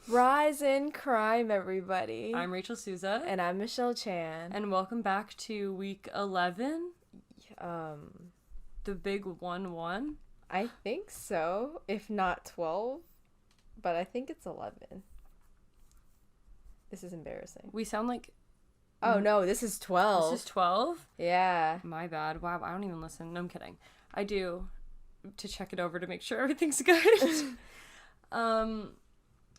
Rise in crime, everybody. I'm Rachel Souza. And I'm Michelle Chan. And welcome back to week 11. The big 1-1. I think so, if not 12. But I think it's 11. This is embarrassing. We sound like... Oh, no, this is 12. This is 12? Yeah. My bad. Wow, I don't even listen. No, I'm kidding. I do, to check it over to make sure everything's good.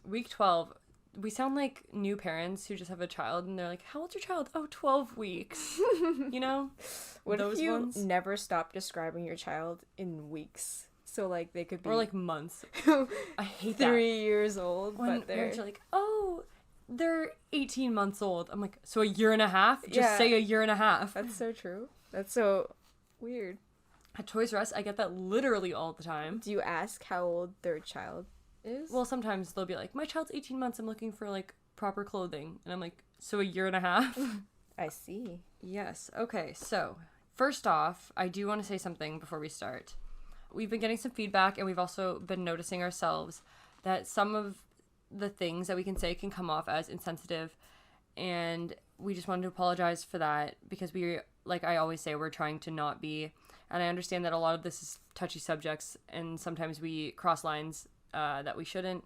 Week 12. We sound like new parents who just have a child and they're like, how old's your child? Oh, 12 weeks. You know? What Those if you ones? never stop describing your child in weeks? So, like, they could be... Or, like, months. I hate 3 years old, when but they're... parents are like, oh, they're 18 months old. I'm like, so a year and a half? Just Yeah. say a year and a half. That's so true. That's so weird. At Toys R Us, I get that literally all the time. Do you ask how old their child is? Well, sometimes they'll be like, my child's 18 months. I'm looking for, like, proper clothing. And I'm like, so a year and a half? I see. Yes. Okay, so first off, I do want to say something before we start. We've been getting some feedback, and we've also been noticing ourselves that some of the things that we can say can come off as insensitive, and we just wanted to apologize for that because we, like I always say, we're trying to not be, and I understand that a lot of this is touchy subjects, and sometimes we cross lines that we shouldn't,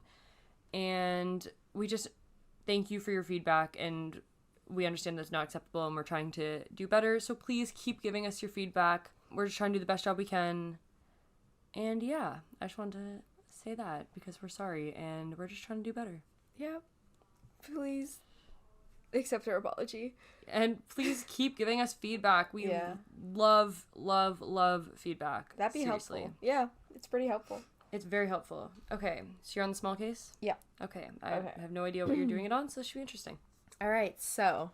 and we just thank you for your feedback, and we understand that's not acceptable, and we're trying to do better, so please keep giving us your feedback. We're just trying to do the best job we can. And yeah, I just wanted to say that because we're sorry and we're just trying to do better. Yeah. Please accept our apology. And please keep giving us feedback. We love feedback. That'd be Seriously. helpful. Yeah, it's pretty helpful. It's very helpful. Okay, so you're on the small case? Yeah. Okay, I have no idea what you're doing it on, so this should be interesting. All right, so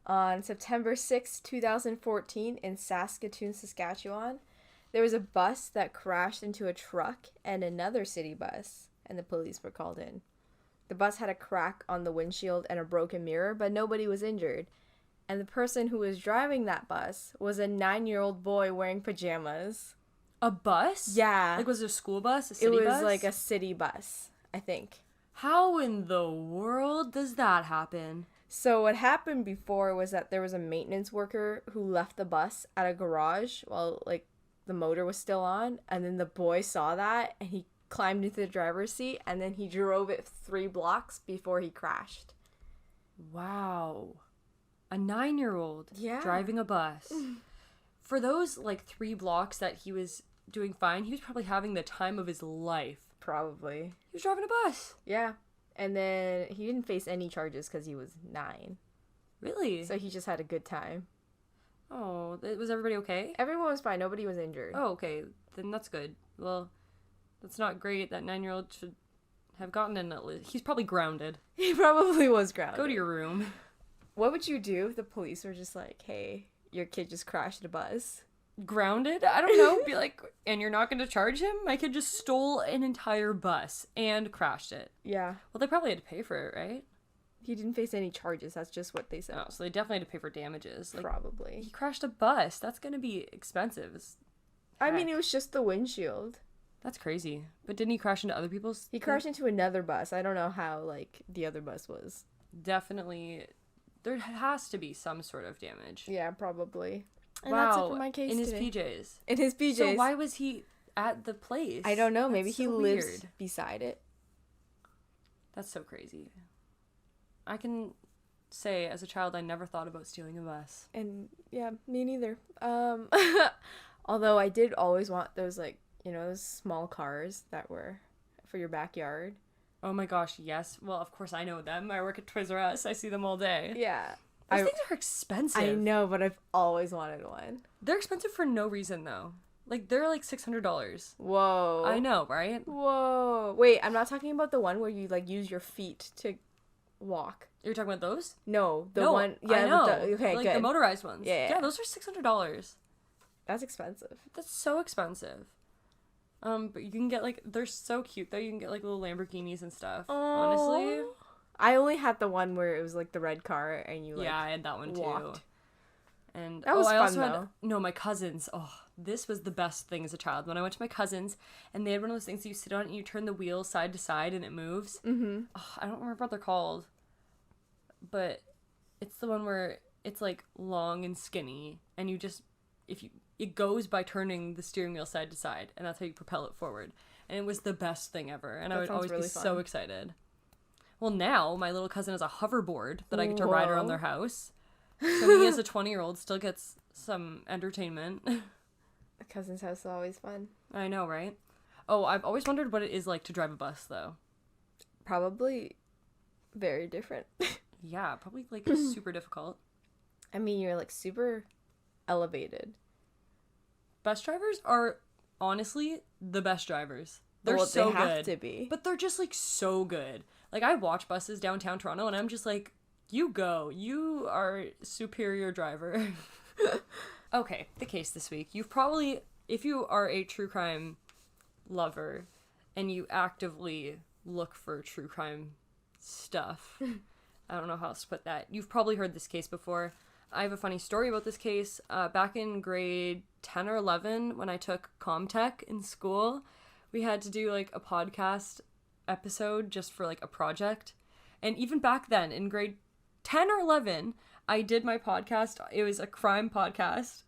on September 6, 2014, in Saskatoon, Saskatchewan, there was a bus that crashed into a truck and another city bus, and the police were called in. The bus had a crack on the windshield and a broken mirror, but nobody was injured. And the person who was driving that bus was a 9-year-old boy wearing pajamas. A bus? Yeah. Like, was it a school bus? A city bus? It was like a city bus, I think. How in the world does that happen? So what happened before was that there was a maintenance worker who left the bus at a garage while, like, the motor was still on, and then the boy saw that, and he climbed into the driver's seat, and then he drove it 3 blocks before he crashed. Wow. A 9-year-old driving a bus. For those, like, 3 blocks that he was doing fine, he was probably having the time of his life. Probably. He was driving a bus. Yeah. And then he didn't face any charges because he was 9. Really? So he just had a good time. Oh, was everybody okay? Everyone was fine. Nobody was injured. Oh, okay. Then that's good. Well, that's not great. That 9-year-old should have gotten in at least. He's probably grounded. He probably was grounded. Go to your room. What would you do if the police were just like, hey, your kid just crashed a bus? Grounded? I don't know. Be like, and you're not going to charge him? My kid just stole an entire bus and crashed it. Yeah. Well, they probably had to pay for it, right? He didn't face any charges. That's just what they said. Oh, so they definitely had to pay for damages. Like, probably. He crashed a bus. That's going to be expensive. I mean, it was just the windshield. That's crazy. But didn't he crash into other people's? He crashed into another bus. I don't know how, like, the other bus was. Definitely. There has to be some sort of damage. Yeah, probably. And wow. that's it for my case in his today. PJs. In his PJs. So why was he at the place? I don't know. That's Maybe he so lives weird. beside it. That's so crazy. I can say, as a child, I never thought about stealing a bus. And, yeah, me neither. Although I did always want those, like, you know, those small cars that were for your backyard. Oh my gosh, yes. Well, of course I know them. I work at Toys R Us. I see them all day. Yeah. Those things are expensive. I know, but I've always wanted one. They're expensive for no reason, though. Like, they're like $600. Whoa. I know, right? Whoa. Wait, I'm not talking about the one where you, like, use your feet to walk. You're talking about those? No, the one. Yeah, I know. Okay, like good. the motorized ones. Yeah. Yeah, those are $600. That's expensive. That's so expensive. But you can get, like, they're so cute, though. You can get, like, little Lamborghinis and stuff. Aww. Honestly. I only had the one where it was, like, the red car and you, like, yeah, I had that one, walked. too. And That was I fun, also though. no, my cousins. Oh, this was the best thing as a child. When I went to my cousins and they had one of those things you sit on and you turn the wheel side to side and it moves. Mm-hmm. Oh, I don't remember what they're called, but it's the one where it's like long and skinny and you just it goes by turning the steering wheel side to side, and that's how you propel it forward. And it was the best thing ever, and I would always be so excited. Well, now my little cousin has a hoverboard that I get to ride around their house. So me as a 20-year-old still gets some entertainment. A cousin's house is always fun. I know, right? Oh, I've always wondered what it is like to drive a bus, though. Probably very different. Yeah, probably like super difficult. I mean, you're like super elevated. Bus drivers are honestly the best drivers. They're well, so they have good. to be. But they're just like so good. Like I watch buses downtown Toronto and I'm just like, you go. You are superior driver. Okay, the case this week. You've probably, if you are a true crime lover and you actively look for true crime stuff, I don't know how else to put that. You've probably heard this case before. I have a funny story about this case. Back in grade 10 or 11, when I took Comtech in school, we had to do like a podcast episode just for like a project. And even back then, in grade 10 or 11, I did my podcast. It was a crime podcast,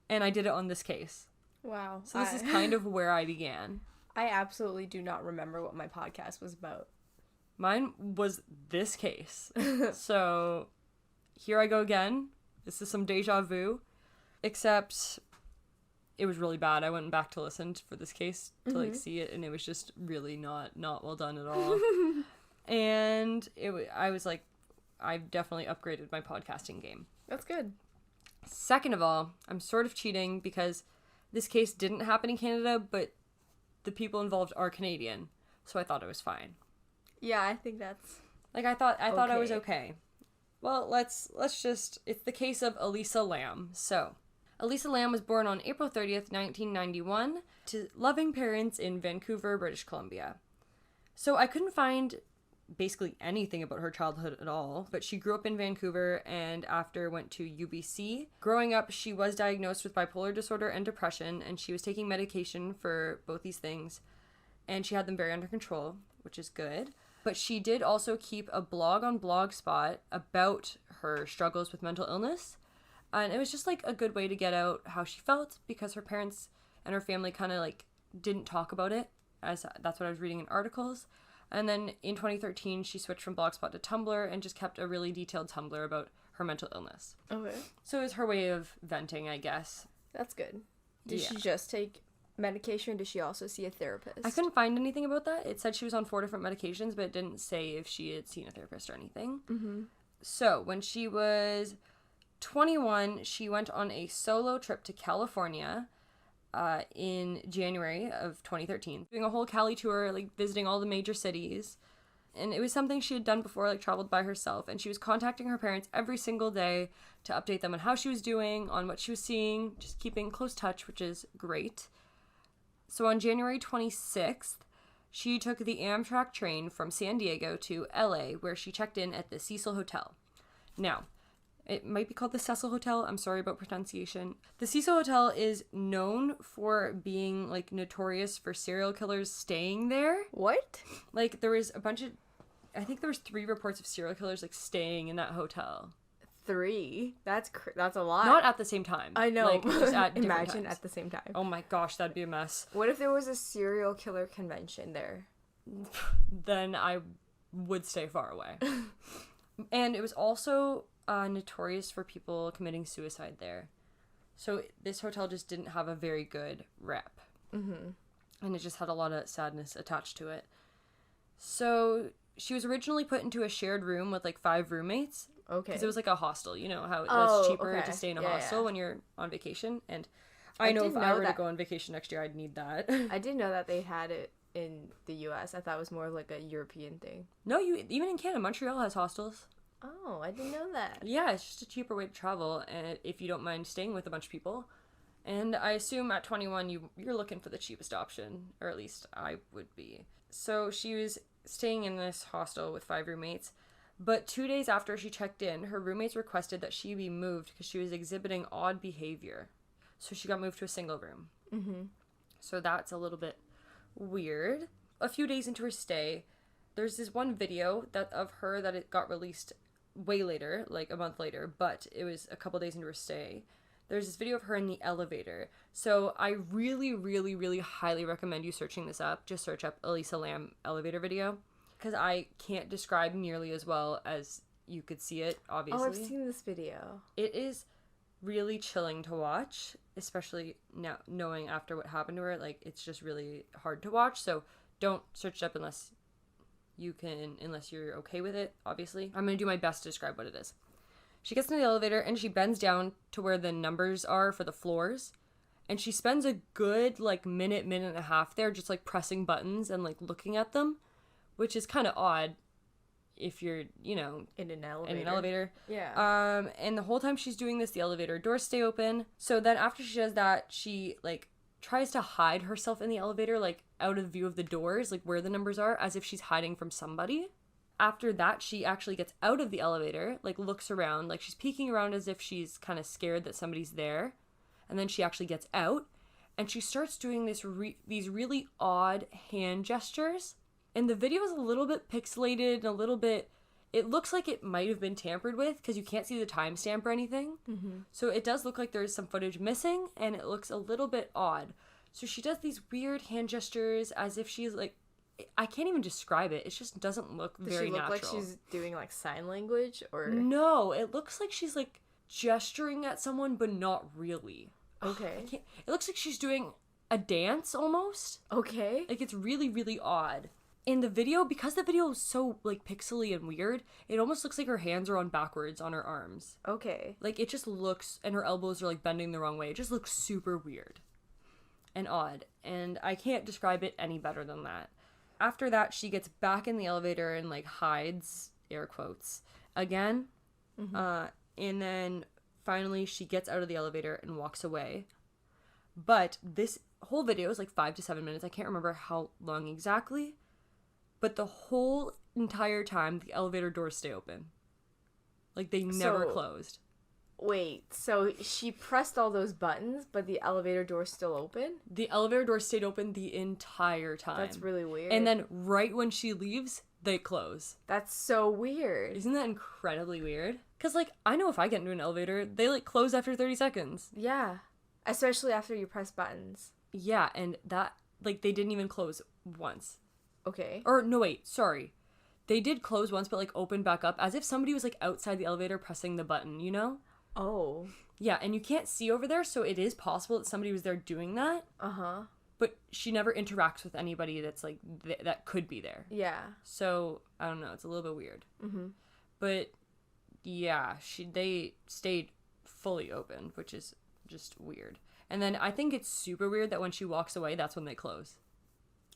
and I did it on this case. Wow. So this is kind of where I began. I absolutely do not remember what my podcast was about. Mine was this case. So here I go again. This is some deja vu, except it was really bad. I went back to listen for this case to like see it, and it was just really not well done at all. And I was like, I've definitely upgraded my podcasting game. That's good. Second of all, I'm sort of cheating because this case didn't happen in Canada, but the people involved are Canadian, so I thought it was fine. Yeah, I think that's like I thought I was okay. Well, let's just, it's the case of Elisa Lam. So, Elisa Lam was born on April 30th, 1991 to loving parents in Vancouver, British Columbia. So, I couldn't find basically anything about her childhood at all, but she grew up in Vancouver and after went to UBC. Growing up, she was diagnosed with bipolar disorder and depression, and she was taking medication for both these things, and she had them very under control, which is good. But she did also keep a blog on Blogspot about her struggles with mental illness. And it was just like a good way to get out how she felt because her parents and her family kind of like didn't talk about it, as that's what I was reading in articles. And then in 2013, she switched from Blogspot to Tumblr and just kept a really detailed Tumblr about her mental illness. Okay. So it was her way of venting, I guess. That's good. Did she just take medication, or did she also see a therapist? I couldn't find anything about that. It said she was on 4 different medications, but it didn't say if she had seen a therapist or anything. Mm-hmm. So when she was 21, she went on a solo trip to California in January of 2013, doing a whole Cali tour, like visiting all the major cities. And it was something she had done before, like traveled by herself. And she was contacting her parents every single day to update them on how she was doing, on what she was seeing, just keeping close touch, which is great. So on January 26th, she took the Amtrak train from San Diego to LA, where she checked in at the Cecil Hotel. Now, it might be called the Cecil Hotel. I'm sorry about pronunciation. The Cecil Hotel is known for being, like, notorious for serial killers staying there. What? Like, there was I think there was 3 reports of serial killers, like, staying in that hotel. 3? That's a lot. Not at the same time. I know. Like, just at different Imagine times. at the same time. Oh my gosh, that'd be a mess. What if there was a serial killer convention there? Then I would stay far away. And it was also notorious for people committing suicide there. So this hotel just didn't have a very good rep. Mm-hmm. And it just had a lot of sadness attached to it. So she was originally put into a shared room with like 5 roommates. Okay. Because it was like a hostel. You know how it's cheaper to stay in a hostel when you're on vacation. And I know if I were to go on vacation next year, I'd need that. I didn't know that they had it in the U.S. I thought it was more like a European thing. No, even in Canada, Montreal has hostels. Oh, I didn't know that. Yeah, it's just a cheaper way to travel, and if you don't mind staying with a bunch of people. And I assume at 21, you're looking for the cheapest option, or at least I would be. So she was staying in this hostel with 5 roommates, But 2 days after she checked in, her roommates requested that she be moved because she was exhibiting odd behavior. So she got moved to a single room. Mm-hmm. So that's a little bit weird. A few days into her stay, there's this one video of her that it got released way later, like a month later, but it was a couple days into her stay. There's this video of her in the elevator. So I really, really, really highly recommend you searching this up. Just search up Elisa Lam elevator video, because I can't describe nearly as well as you could see it, obviously. Oh, I've seen this video. It is really chilling to watch, especially now knowing after what happened to her. Like, it's just really hard to watch. So don't search it up unless you're okay with it, obviously. I'm going to do my best to describe what it is. She gets in the elevator and she bends down to where the numbers are for the floors. And she spends a good, like, minute and a half there just, like, pressing buttons and, like, looking at them, which is kind of odd if you're, you know, in an elevator. Yeah. And the whole time she's doing this, the elevator doors stay open. So then after she does that, she, like, tries to hide herself in the elevator, like, out of view of the doors, like, where the numbers are, as if she's hiding from somebody. After that, she actually gets out of the elevator, like, looks around, like, she's peeking around as if she's kind of scared that somebody's there. And then she actually gets out, and she starts doing these really odd hand gestures. And the video is a little bit pixelated and a little bit... It looks like it might have been tampered with because you can't see the timestamp or anything. Mm-hmm. So it does look like there's some footage missing, and it looks a little bit odd. So she does these weird hand gestures as if she's, like... I can't even describe it. It just doesn't look very natural. Does she look like she's doing, like, sign language, or...? No, it looks like she's, like, gesturing at someone, but not really. Okay. It looks like she's doing a dance, almost. Okay. Like, it's really, really odd. In the video, because the video is so, like, pixely and weird, it almost looks like her hands are on backwards on her arms. Okay. Like, it just looks... And her elbows are, like, bending the wrong way. It just looks super weird and odd. And I can't describe it any better than that. After that, she gets back in the elevator and, like, hides, air quotes, again. Mm-hmm. And then finally she gets out of the elevator and walks away. But this whole video is like 5 to 7 minutes. I can't remember how long exactly. But the whole entire time, the elevator doors stay open. Like, they never closed. Wait, so she pressed all those buttons, but the elevator door's still open? The elevator door stayed open the entire time. That's really weird. And then right when she leaves, they close. That's so weird. Isn't that incredibly weird? Because, like, I know if I get into an elevator, they, like, close after 30 seconds. Yeah. Especially after you press buttons. Yeah, and that, like, they didn't even close once. Okay. Or, no, wait, sorry. They did close once, but, like, open back up as if somebody was, like, outside the elevator pressing the button, you know? Oh. Yeah, and you can't see over there, so it is possible that somebody was there doing that. Uh-huh. But she never interacts with anybody that's, like, that could be there. Yeah. So, I don't know, it's a little bit weird. Mm-hmm. But, yeah, they stayed fully open, which is just weird. And then I think it's super weird that when she walks away, that's when they close.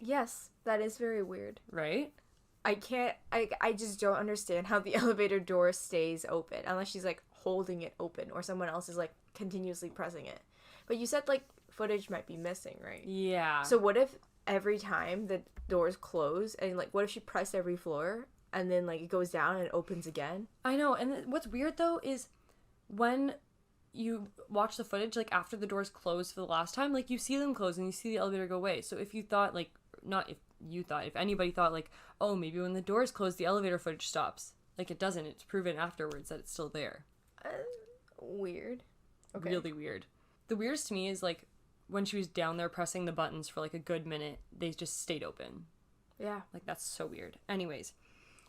Yes, that is very weird. Right? I just don't understand how the elevator door stays open unless she's, like, holding it open or someone else is, like, continuously pressing it. But you said, like, footage might be missing, right? Yeah. So what if every time the doors close and, like, what if she pressed every floor and then, like, it goes down and it opens again? I know. And what's weird, though, is when you watch the footage, like, after the doors close for the last time, like, you see them close and you see the elevator go away. So if you thought, like, not if you thought, if anybody thought, like, oh, maybe when the doors close, the elevator footage stops. Like, it doesn't. It's proven afterwards that it's still there. Weird. Okay. Really weird. The weirdest to me is, like, when she was down there pressing the buttons for, like, a good minute, they just stayed open. Yeah. Like, that's so weird. Anyways,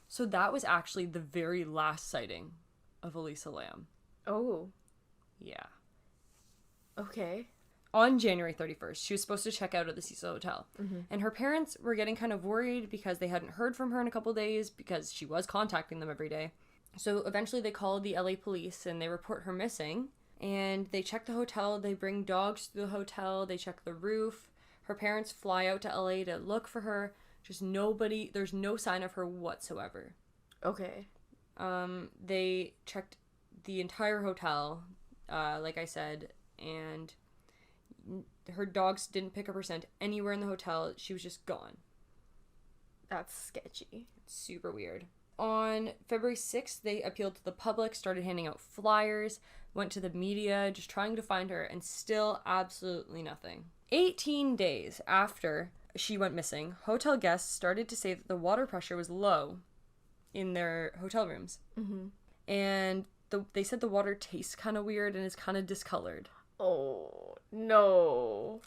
so that was actually the very last sighting of Elisa Lam. Oh. Yeah. Okay. On January 31st, she was supposed to check out at the Cecil Hotel. Mm-hmm. And her parents were getting kind of worried because they hadn't heard from her in a couple days because she was contacting them every day. So eventually they called the LA police and they report her missing. And they check the hotel, they bring dogs to the hotel, they check the roof. Her parents fly out to LA to look for her. Just nobody, there's no sign of her whatsoever. Okay. They checked the entire hotel, like I said, and her dogs didn't pick up her scent anywhere in the hotel. She was just gone. That's sketchy. Super weird. on February 6th, they appealed to the public, started handing out flyers, went to the media, just trying to find her, and still absolutely nothing. 18 days after she went missing, hotel guests started to say that the water pressure was low in their hotel rooms. Mm-hmm. And they said the water tastes kind of weird and is kind of discolored. Oh, no.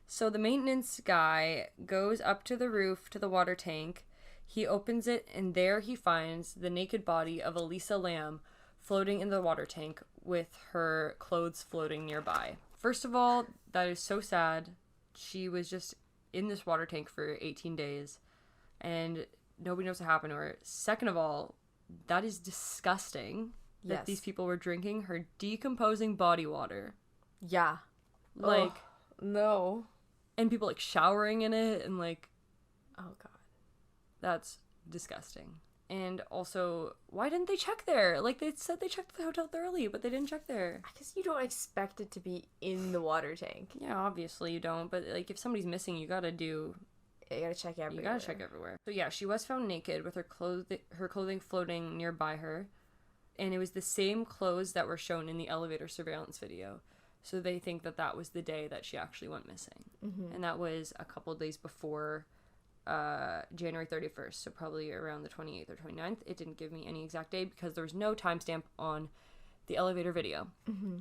So the maintenance guy goes up to the roof to the water tank. He opens it, and there he finds the naked body of Elisa Lam floating in the water tank with her clothes floating nearby. First of all, that is so sad. She was just in this water tank for 18 days, and nobody knows what happened to her. Second of all, that is disgusting that Yes. these people were drinking her decomposing body water. Yeah. Like, Ugh, no. and people, like, showering in it, and, like, Oh, God. that's disgusting. And also, why didn't they check there? Like, they said they checked the hotel thoroughly, but they didn't check there. I guess you don't expect it to be in the water tank. Yeah, obviously you don't, but, like, if somebody's missing, you gotta check everywhere. You gotta check everywhere. So yeah, she was found naked with her clothing floating nearby her, and it was the same clothes that were shown in the elevator surveillance video. So they think that that was the day that she actually went missing, and that was a couple of days before January 31st, so probably around the 28th or 29th. It didn't give me any exact date because there was no timestamp on the elevator video. Mm-hmm.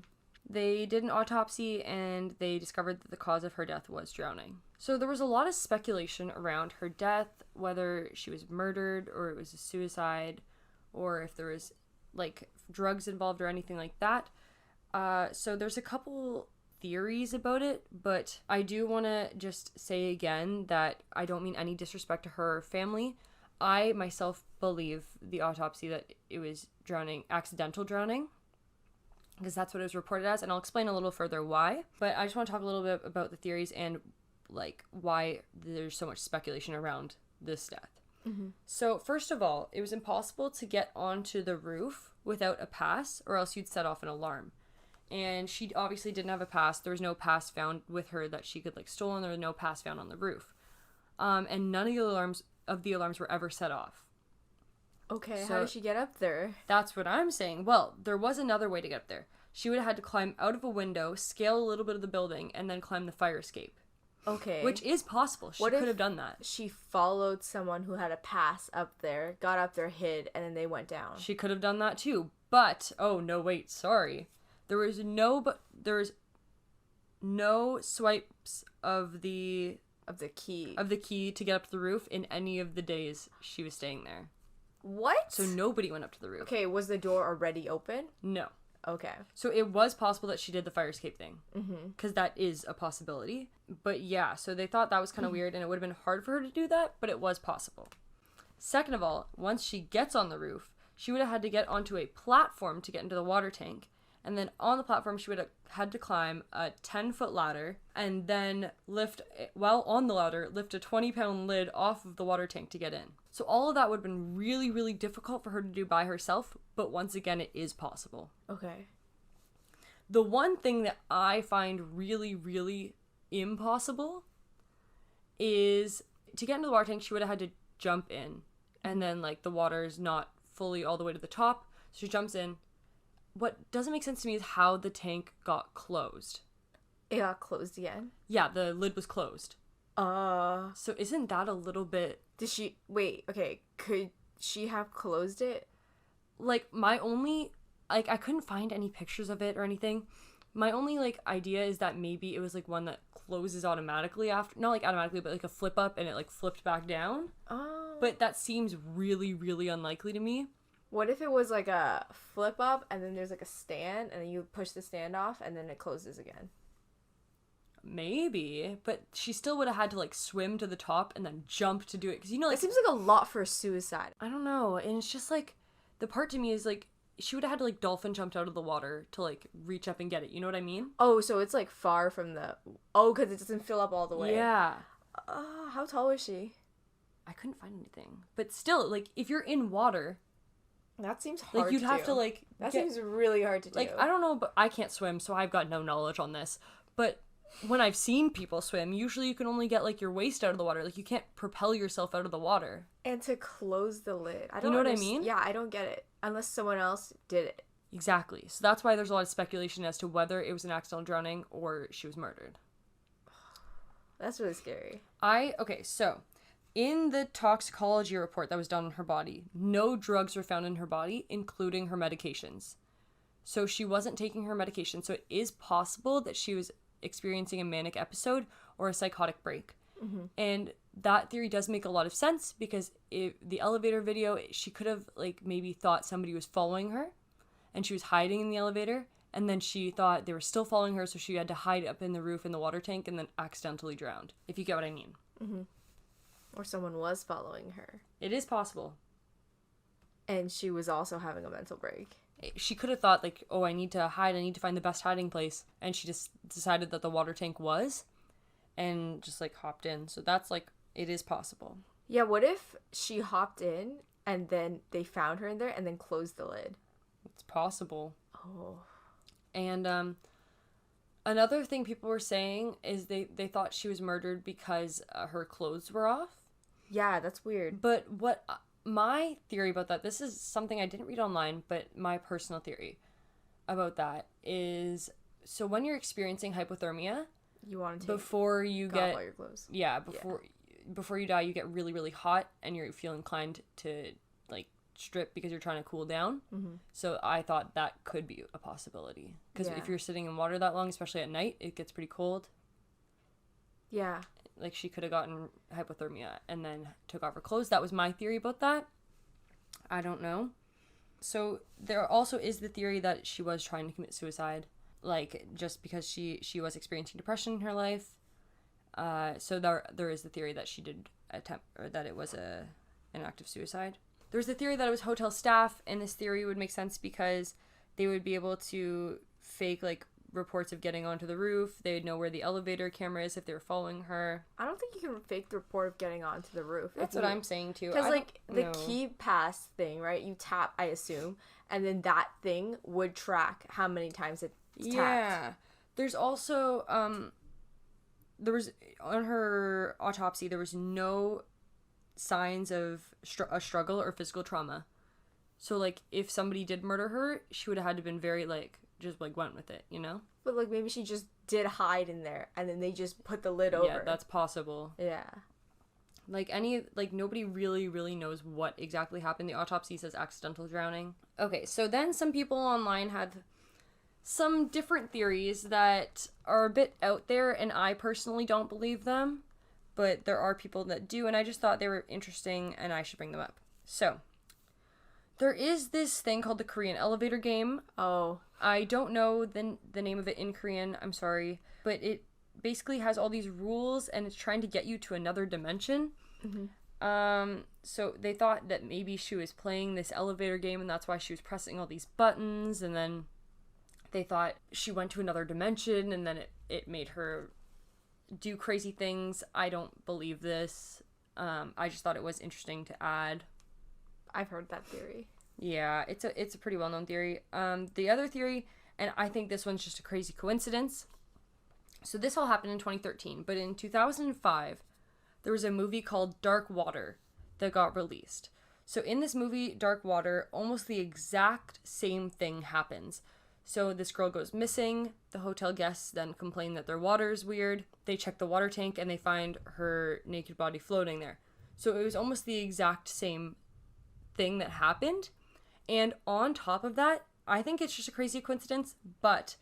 They did an autopsy, and they discovered that the cause of her death was drowning. So there was a lot of speculation around her death, whether she was murdered or it was a suicide, or if there was, like, drugs involved or anything like that. So there's a couple theories about it, but I do want to just say again that I don't mean any disrespect to her family. I myself believe the autopsy that it was accidental drowning, because that's what it was reported as, and I'll explain a little further why. But I just want to talk a little bit about the theories and, like, why there's so much speculation around this death. Mm-hmm. So first of all, it was impossible to get onto the roof without a pass, or else you'd set off an alarm. And she obviously didn't have a pass. There was no pass found with her that she could, like, stolen. There was no pass found on the roof. And none of the alarms were ever set off. Okay, So how did she get up there? that's what I'm saying. Well, there was another way to get up there. She would have had to climb out of a window, scale a little bit of the building, and then climb the fire escape. Okay. Which is possible. She What could if have done that. she followed someone who had a pass up there, got up there, hid, and then they went down? She could have done that too. But, oh no, wait, sorry. There was no swipes of the key to get up to the roof in any of the days she was staying there. What? So nobody went up to the roof. Okay, was the door already open? No. Okay. So it was possible that she did the fire escape thing. Because that is a possibility. But yeah, so they thought that was kind of weird, and it would have been hard for her to do that, but it was possible. Second of all, once she gets on the roof, she would have had to get onto a platform to get into the water tank. And then on the platform, she would have had to climb a 10-foot ladder and then while on the ladder, lift a 20-pound lid off of the water tank to get in. So all of that would have been really, really difficult for her to do by herself, but once again, it is possible. Okay. The one thing that I find really, really impossible is to get into the water tank, she would have had to jump in. And then, like, the water is not fully all the way to the top, so she jumps in. What doesn't make sense to me is how the tank got closed. It got closed again? Yeah, the lid was closed. So isn't that a little bit... could she have closed it? Like, my only... Like, I couldn't find any pictures of it or anything. My only, like, idea is that maybe it was, like, one that closes automatically after... Not, like, automatically, but, like, a flip up and it, like, flipped back down. Oh. But that seems really, really unlikely to me. What if it was, like, a flip up and then there's, like, a stand and then you push the stand off and then it closes again? Maybe, but she still would have had to, like, swim to the top and then jump to do it. Because, you know, like... It seems like a lot for suicide. I don't know. And it's just, like... The part to me is, like... She would have had to, like, dolphin jumped out of the water to, like, reach up and get it. You know what I mean? Oh, so it's, like, far from the... Oh, because it doesn't fill up all the way. Yeah. How tall is she? I couldn't find anything. But still, like, if you're in water... That seems hard Like, you'd have to, like... That seems really hard to do. Like, I don't know, but I can't swim, so I've got no knowledge on this. But when I've seen people swim, usually you can only get like your waist out of the water. Like you can't propel yourself out of the water. And to close the lid. I don't You know what I mean? Yeah, I don't get it. Unless someone else did it. Exactly. So that's why there's a lot of speculation as to whether it was an accidental drowning or she was murdered. That's really scary. Okay, so in the toxicology report that was done on her body, no drugs were found in her body, including her medications. So she wasn't taking her medication. So it is possible that she was experiencing a manic episode or a psychotic break. Mm-hmm. And that theory does make a lot of sense because the elevator video, she could have like maybe thought somebody was following her and she was hiding in the elevator, and then she thought they were still following her, so she had to hide up in the roof in the water tank and then accidentally drowned, if you get what I mean. Mm-hmm. Or someone was following her. It is possible. And she was also having a mental break. She could have thought like, oh, I need to hide, I need to find the best hiding place, and she just decided that the water tank was, and just like hopped in. So that's like, it is possible. Yeah, what if she hopped in and then they found her in there and then closed the lid? It's possible. Oh. And another thing people were saying is they thought she was murdered because her clothes were off. Yeah, that's weird. But what my theory about that, this is something I didn't read online, but my personal theory about that is, so when you're experiencing hypothermia, you want to before you get all your clothes. Yeah, before you die, you get really, really hot and you feel inclined to like strip because you're trying to cool down. Mm-hmm. So I thought that could be a possibility because if you're sitting in water that long, especially at night, it gets pretty cold. Yeah. Like she could have gotten hypothermia and then took off her clothes. That was my theory about that. I don't know. So there also is the theory that she was trying to commit suicide, like just because she was experiencing depression in her life. So there is the theory that she did attempt, or that it was an act of suicide. There's the theory that it was hotel staff, and this theory would make sense because they would be able to fake like reports of getting onto the roof. They would know where the elevator camera is if they were following her. I don't think you can fake the report of getting onto the roof. That's what I'm saying too. Because like the key pass thing, right? You tap, I assume, and then that thing would track how many times it's tapped. Yeah. There's also there was on her autopsy there was no signs of a struggle or physical trauma. So like if somebody did murder her, she would have had to been very like just like went with it, you know? But like maybe she just did hide in there and then they just put the lid over. Yeah, that's possible. Yeah. Like nobody really knows what exactly happened. The autopsy says accidental drowning. Okay, so then some people online had some different theories that are a bit out there, and I personally don't believe them, but there are people that do, and I just thought they were interesting and I should bring them up. So there is this thing called the Korean elevator game. Oh. I don't know the name of it in Korean, I'm sorry, but it basically has all these rules and it's trying to get you to another dimension. Mm-hmm. So they thought that maybe she was playing this elevator game and that's why she was pressing all these buttons, and then they thought she went to another dimension and then it made her do crazy things. I don't believe this. I just thought it was interesting to add. I've heard that theory. Yeah, it's a pretty well-known theory. The other theory, and I think this one's just a crazy coincidence. So this all happened in 2013, but in 2005, there was a movie called Dark Water that got released. So in this movie, Dark Water, almost the exact same thing happens. So this girl goes missing. The hotel guests then complain that their water is weird. They check the water tank and they find her naked body floating there. So it was almost the exact same thing that happened. And on top of that, I think it's just a crazy coincidence, but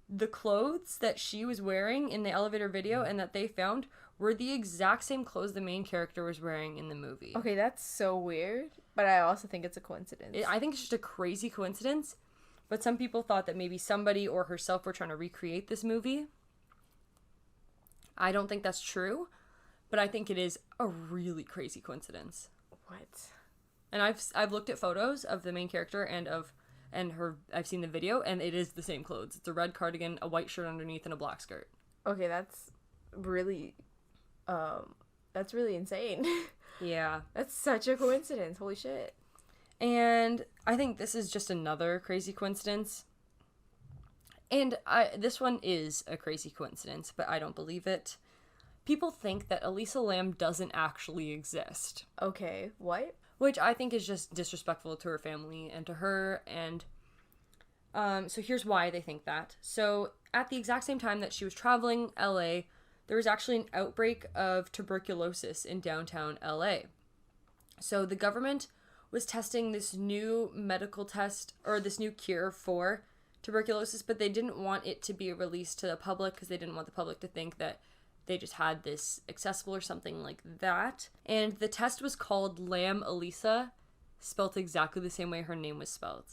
the clothes that she was wearing in the elevator video and that they found were the exact same clothes the main character was wearing in the movie. Okay, that's so weird, but I also think it's a coincidence. I think it's just a crazy coincidence, but some people thought that maybe somebody or herself were trying to recreate this movie. I don't think that's true, but I think it is a really crazy coincidence. What? And I've looked at photos of the main character and her. I've seen the video, and it is the same clothes. It's a red cardigan, a white shirt underneath, and a black skirt. Okay, that's really insane. Yeah. That's such a coincidence. Holy shit. And I think this is just another crazy coincidence. And this one is a crazy coincidence, but I don't believe it. People think that Elisa Lam doesn't actually exist. Okay, what? Which I think is just disrespectful to her family and to her. And so here's why they think that. So at the exact same time that she was traveling LA, there was actually an outbreak of tuberculosis in downtown LA. So the government was testing this new medical test, or this new cure for tuberculosis, but they didn't want it to be released to the public because they didn't want the public to think that they just had this accessible or something like that. And the test was called Lam Elisa, spelt exactly the same way her name was spelled.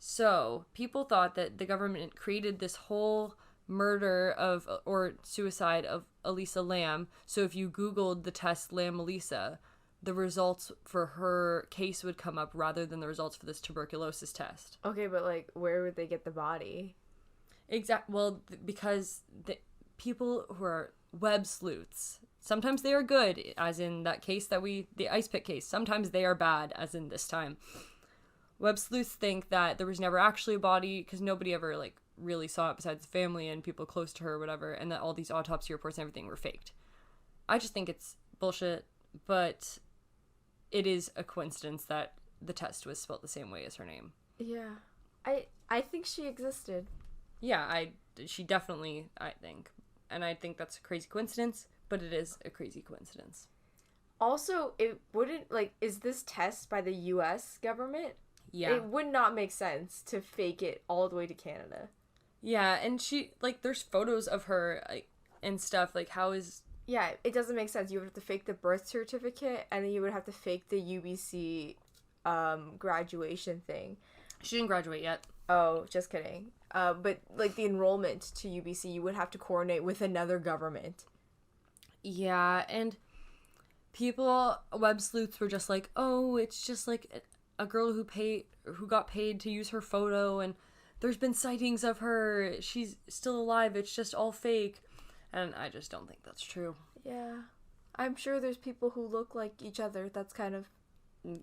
So people thought that the government created this whole murder of, or suicide of Elisa Lam. So if you Googled the test Lam Elisa, the results for her case would come up rather than the results for this tuberculosis test. Okay, but like, where would they get the body? Well, because the people who are web sleuths, sometimes they are good, as in that case the ice pick case. Sometimes they are bad, as in this time. Web sleuths think that there was never actually a body because nobody ever like really saw it besides the family and people close to her or whatever, and that all these autopsy reports and everything were faked. I just think it's bullshit, but it is a coincidence that the test was spelled the same way as her name. Yeah. I think she existed. Yeah, she definitely, I think. And I think that's a crazy coincidence, but it is a crazy coincidence. Also, it wouldn't, like, is this test by the US government? Yeah. It would not make sense to fake it all the way to Canada. Yeah, and she, like, there's photos of her, like, and stuff, like, how is... Yeah, it doesn't make sense. You would have to fake the birth certificate, and then you would have to fake the UBC graduation thing. She didn't graduate yet. Oh, just kidding. But, like, the enrollment to UBC, you would have to coordinate with another government. Yeah, and people, web sleuths were just like, oh, it's just, like, a girl who got paid to use her photo, and there's been sightings of her. She's still alive. It's just all fake. And I just don't think that's true. Yeah. I'm sure there's people who look like each other. That's kind of...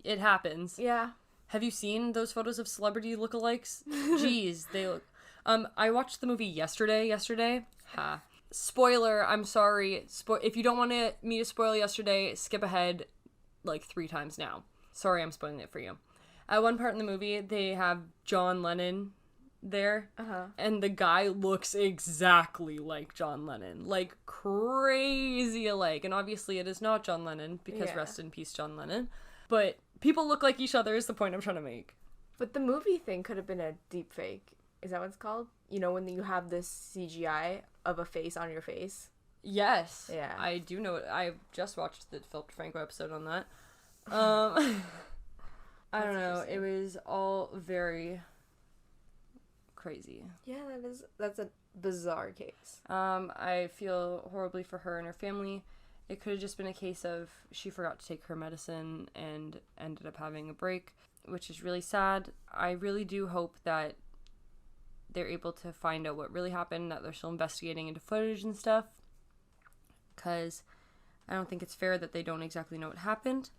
It happens. Yeah. Have you seen those photos of celebrity lookalikes? Jeez, they look... I watched the movie yesterday. Ha. Spoiler, I'm sorry. If you don't want me to spoil yesterday, skip ahead like 3 times now. Sorry, I'm spoiling it for you. At one part in the movie, they have John Lennon there, and the guy looks exactly like John Lennon, like crazy alike. And obviously it is not John Lennon, because rest in peace John Lennon, but people look like each other is the point I'm trying to make. But the movie thing could have been a deep fake. Is that what it's called? You know, when you have this CGI of a face on your face? Yes. Yeah. I do know it. I just watched the Philip DeFranco episode on that. I don't know. It was all very crazy. Yeah, that's a bizarre case. I feel horribly for her and her family. It could have just been a case of she forgot to take her medicine and ended up having a break, which is really sad. I really do hope that they're able to find out what really happened, that they're still investigating into footage and stuff, because I don't think it's fair that they don't exactly know what happened.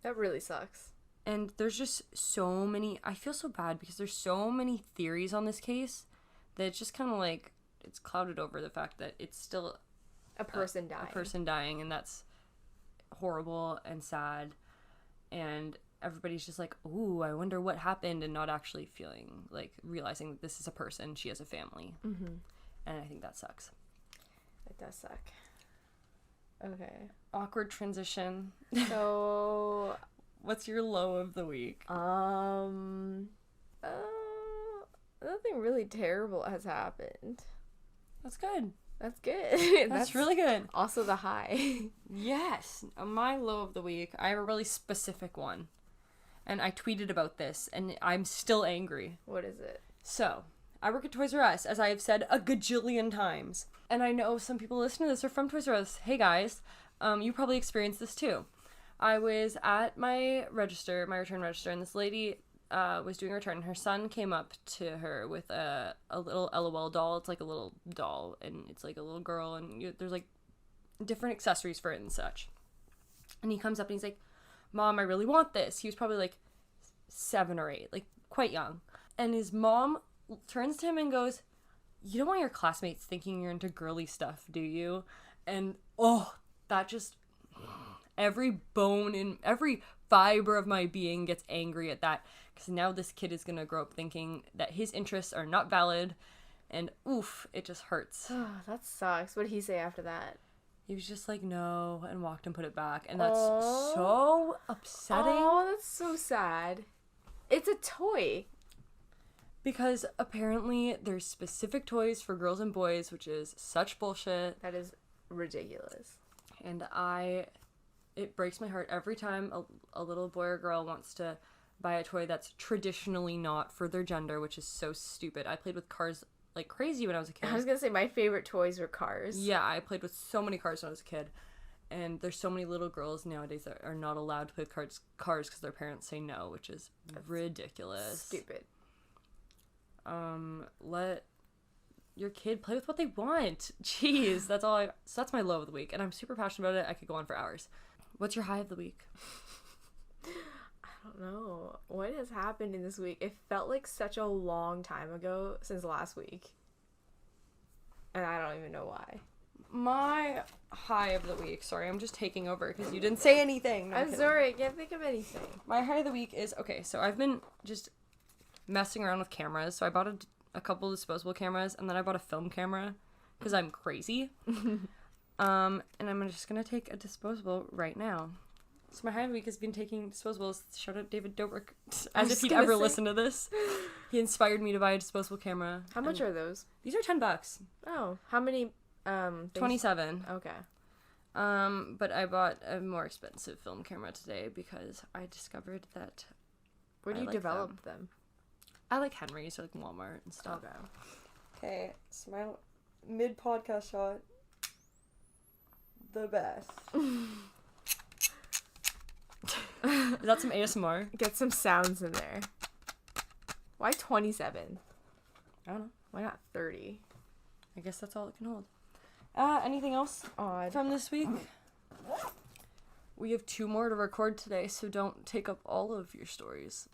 That really sucks. And there's just so many... I feel so bad because there's so many theories on this case that it's just kind of like... It's clouded over the fact that it's still... A person dying. A person dying, and that's horrible and sad. And everybody's just like, ooh, I wonder what happened, and not actually feeling, like, realizing that this is a person, she has a family. Mm-hmm. And I think that sucks. It does suck. Okay. Awkward transition. So... What's your low of the week? Nothing really terrible has happened. That's good. That's good. That's really good. Also the high. Yes. My low of the week, I have a really specific one. And I tweeted about this, and I'm still angry. What is it? So, I work at Toys R Us, as I have said a gajillion times. And I know some people listening to this are from Toys R Us. Hey guys, you probably experienced this too. I was at my return register, and this lady was doing a return, and her son came up to her with a little LOL doll. It's like a little doll, and it's like a little girl, and there's like different accessories for it and such. And he comes up and he's like, Mom, I really want this. He was probably like 7 or 8, like quite young. And his mom turns to him and goes, "You don't want your classmates thinking you're into girly stuff, do you?" And that just, every bone in every fiber of my being gets angry at that, because now this kid is gonna grow up thinking that his interests are not valid, and oof, it just hurts. That sucks. What did he say after that? He was just like, no, and walked and put it back, and that's so upsetting. Oh, that's so sad. It's a toy. Because apparently there's specific toys for girls and boys, which is such bullshit. That is ridiculous. And it breaks my heart every time a little boy or girl wants to buy a toy that's traditionally not for their gender, which is so stupid. I played with cars like crazy when I was a kid. I was gonna say my favorite toys were cars. Yeah, I played with so many cars when I was a kid. And there's so many little girls nowadays that are not allowed to play with cars because their parents say no, which is ridiculous. Stupid. Let your kid play with what they want. Jeez, so that's my low of the week, and I'm super passionate about it. I could go on for hours. What's your high of the week? I don't know. What has happened in this week? It felt like such a long time ago since last week. And I don't even know why. My high of the week, sorry, I'm just taking over because you didn't say anything. No, I'm sorry, I can't think of anything. My high of the week is, okay, so I've been just messing around with cameras. So I bought a couple disposable cameras, and then I bought a film camera because I'm crazy. And I'm just gonna take a disposable right now. So my high of the week has been taking disposables. Shout out David Dobrik, as if he'd ever listen to this. He inspired me to buy a disposable camera. How much are those? These are $10. Oh, how many? 27. Okay. But I bought a more expensive film camera today because I discovered that. Where do you develop them? I like Henry's, or like Walmart and stuff. Okay. Okay, smile. Mid-podcast shot. The best. Is that some ASMR? Get some sounds in there. Why 27? I don't know. Why not 30? I guess that's all it can hold. Anything else Odd. from this week? We have 2 more to record today, so don't take up all of your stories.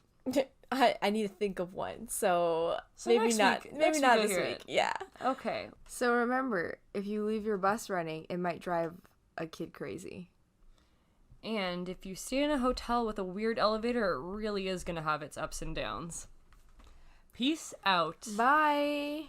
I need to think of one, so maybe next not. week- Maybe next not week this you'll hear week. it. Yeah. Okay. So remember, if you leave your bus running, it might drive a kid crazy. And if you stay in a hotel with a weird elevator, it really is going to have its ups and downs. Peace out. Bye.